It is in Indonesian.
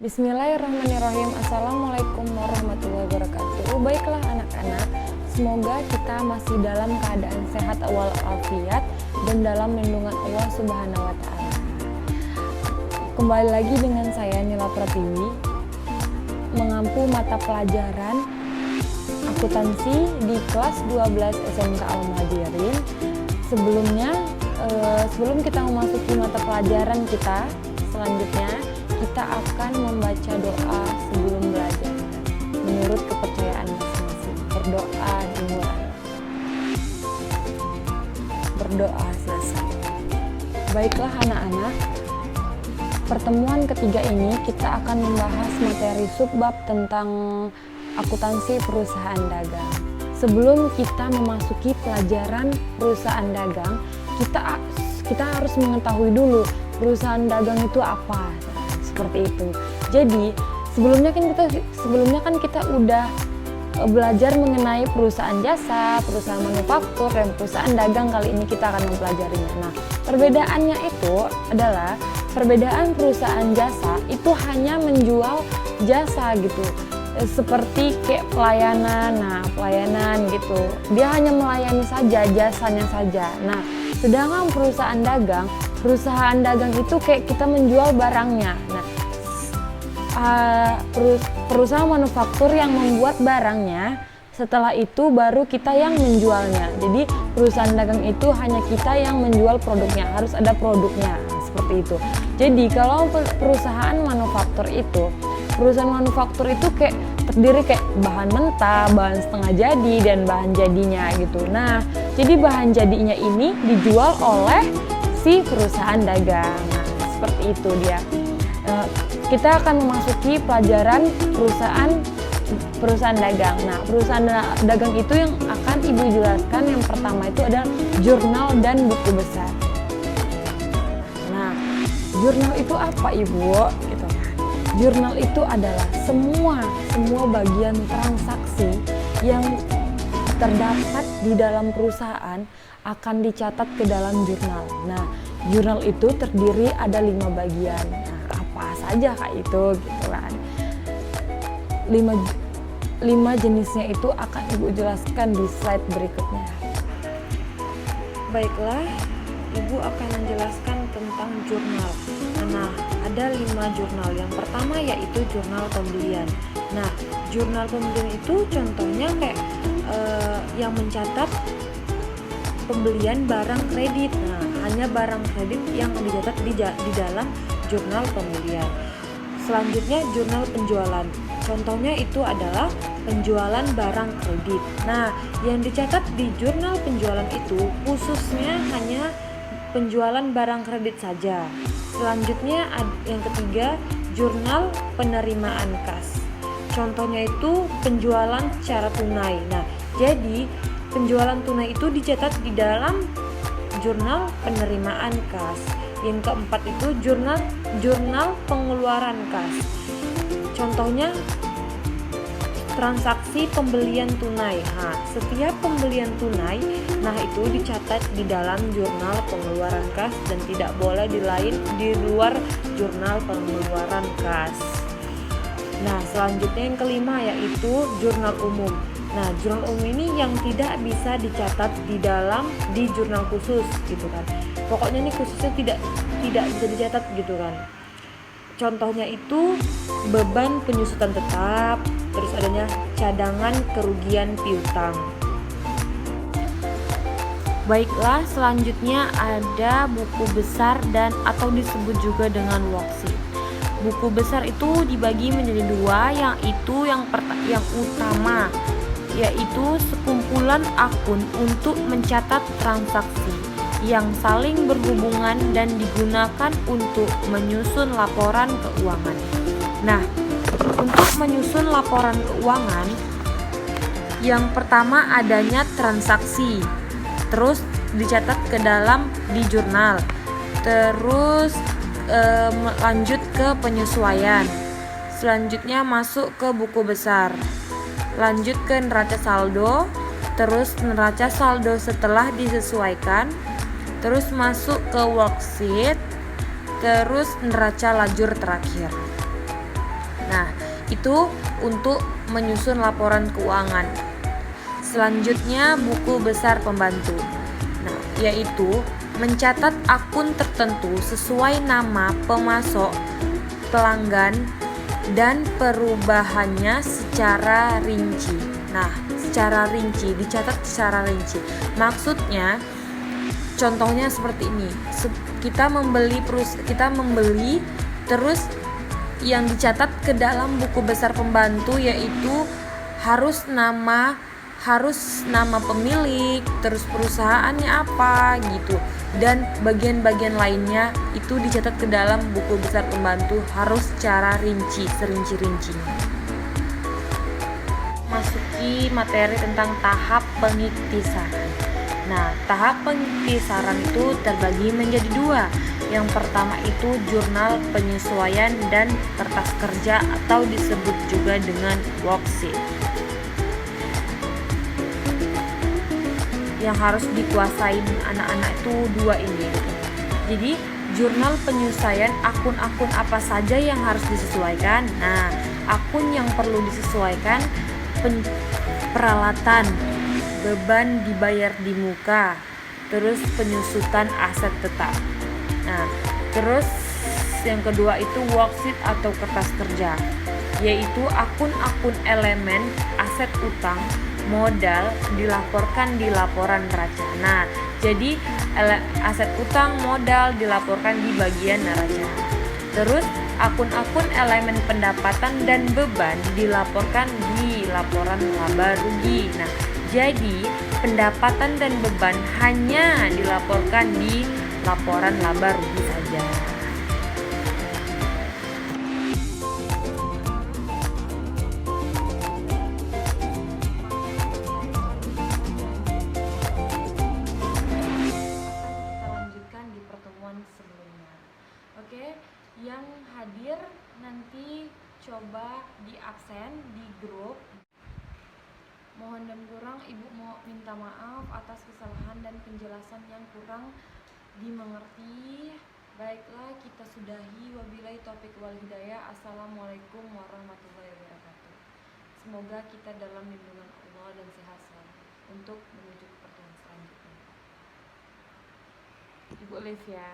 Bismillahirrahmanirrahim. Assalamualaikum warahmatullahi wabarakatuh. Baiklah anak-anak, semoga kita masih dalam keadaan sehat walafiat dan dalam lindungan Allah Subhanahu wa Ta'ala. Kembali lagi dengan saya Nila Pratiwi, mengampu mata pelajaran akuntansi di kelas 12 SMK Al-Muhajirin. Sebelum kita memasuki mata pelajaran kita selanjutnya, kita akan membaca doa sebelum belajar menurut kepercayaan masing-masing. Berdoa dimulai. Berdoa selesai. Baiklah anak-anak, pertemuan ketiga ini kita akan membahas materi subbab tentang akuntansi perusahaan dagang. Sebelum kita memasuki pelajaran perusahaan dagang, kita harus mengetahui dulu perusahaan dagang itu apa. Seperti itu. Jadi sebelumnya kan kita udah belajar mengenai perusahaan jasa, perusahaan manufaktur, dan perusahaan dagang. Kali ini kita akan mempelajarinya. Nah, perbedaannya itu adalah perbedaan perusahaan jasa itu hanya menjual jasa gitu, seperti kayak pelayanan. Nah, pelayanan gitu, dia hanya melayani saja, jasanya saja. Nah, sedangkan perusahaan dagang itu kayak kita menjual barangnya. Nah, perusahaan manufaktur yang membuat barangnya, setelah itu baru kita yang menjualnya. Jadi perusahaan dagang itu hanya kita yang menjual produknya, harus ada produknya, seperti itu. Jadi kalau perusahaan manufaktur itu kayak terdiri kayak bahan mentah, bahan setengah jadi, dan bahan jadinya gitu. Nah, jadi bahan jadinya ini dijual oleh si perusahaan dagang. Nah, seperti itu dia. Kita akan memasuki pelajaran perusahaan dagang. Nah, perusahaan dagang itu yang akan Ibu jelaskan yang pertama itu adalah jurnal dan buku besar. Nah, jurnal itu apa Ibu? Gitu. Jurnal itu adalah semua bagian transaksi yang terdapat di dalam perusahaan akan dicatat ke dalam jurnal. Nah, jurnal itu terdiri ada 5 bagian. Nah, apa saja Kak itu gitu kan. 5 jenisnya itu akan Ibu jelaskan di slide berikutnya. Baiklah, Ibu akan menjelaskan tentang jurnal. Nah, ada 5 jurnal. Yang pertama yaitu jurnal pembelian. Nah, jurnal pembelian itu contohnya kayak yang mencatat pembelian barang kredit. Nah, hanya barang kredit yang dicatat di dalam jurnal pembelian. Selanjutnya jurnal penjualan. Contohnya itu adalah penjualan barang kredit. Nah, yang dicatat di jurnal penjualan itu khususnya hanya penjualan barang kredit saja. Selanjutnya yang ketiga, jurnal penerimaan kas. Contohnya itu penjualan secara tunai. Nah, jadi penjualan tunai itu dicatat di dalam jurnal penerimaan kas. Yang keempat itu jurnal pengeluaran kas. Contohnya transaksi pembelian tunai. Nah, setiap pembelian tunai, nah itu dicatat di dalam jurnal pengeluaran kas dan tidak boleh di luar jurnal pengeluaran kas. Nah, selanjutnya yang kelima yaitu jurnal umum. Nah, jurnal umum ini yang tidak bisa dicatat di jurnal khusus gitu kan. Pokoknya ini khususnya tidak bisa dicatat gitu kan. Contohnya itu beban penyusutan tetap, terus adanya cadangan kerugian piutang. Baiklah, selanjutnya ada buku besar dan atau disebut juga dengan worksheet. Buku besar itu dibagi menjadi 2, yaitu yang utama yaitu sekumpulan akun untuk mencatat transaksi yang saling berhubungan dan digunakan untuk menyusun laporan keuangan. Nah, untuk menyusun laporan keuangan, yang pertama adanya transaksi, terus dicatat di jurnal, terus lanjut ke penyesuaian, selanjutnya masuk ke buku besar, lanjut ke neraca saldo, terus neraca saldo setelah disesuaikan, terus masuk ke worksheet, terus neraca lajur terakhir. Itu untuk menyusun laporan keuangan. Selanjutnya buku besar pembantu. Nah, yaitu mencatat akun tertentu sesuai nama pemasok, pelanggan, dan perubahannya secara rinci. Nah, secara rinci, dicatat secara rinci. Maksudnya, contohnya seperti ini. Kita membeli terus yang dicatat ke dalam buku besar pembantu yaitu harus nama pemilik, terus perusahaannya apa gitu, dan bagian-bagian lainnya itu dicatat ke dalam buku besar pembantu harus secara rinci, serinci-rincinya. Masuki materi tentang tahap pengiktisaran. Nah, tahap pengiktisaran itu terbagi menjadi 2. Yang pertama itu jurnal penyesuaian dan kertas kerja atau disebut juga dengan worksheet. Yang harus dikuasain anak-anak itu 2 ini. Jadi, jurnal penyesuaian akun-akun apa saja yang harus disesuaikan. Nah, akun yang perlu disesuaikan peralatan, beban dibayar di muka, terus penyusutan aset tetap. Nah, terus yang kedua itu worksheet atau kertas kerja, yaitu akun-akun elemen aset utang, modal dilaporkan di laporan neraca. Nah, jadi aset utang, modal dilaporkan di bagian neraca. Terus akun-akun elemen pendapatan dan beban dilaporkan di laporan laba rugi. Nah, jadi pendapatan dan beban hanya dilaporkan di laporan laba rugi saja. Kita lanjutkan di pertemuan sebelumnya. Oke, yang hadir nanti coba di absen di grup. Mohon dan kurang Ibu mau minta maaf atas kesalahan dan penjelasan yang kurang dimengerti. Baiklah, kita sudahi. Wabillahi taufik wal hidayah. Assalamualaikum warahmatullahi wabarakatuh. Semoga kita dalam lindungan Allah dan sehat selalu untuk menuju ke pertemuan selanjutnya. Ibu Olivia.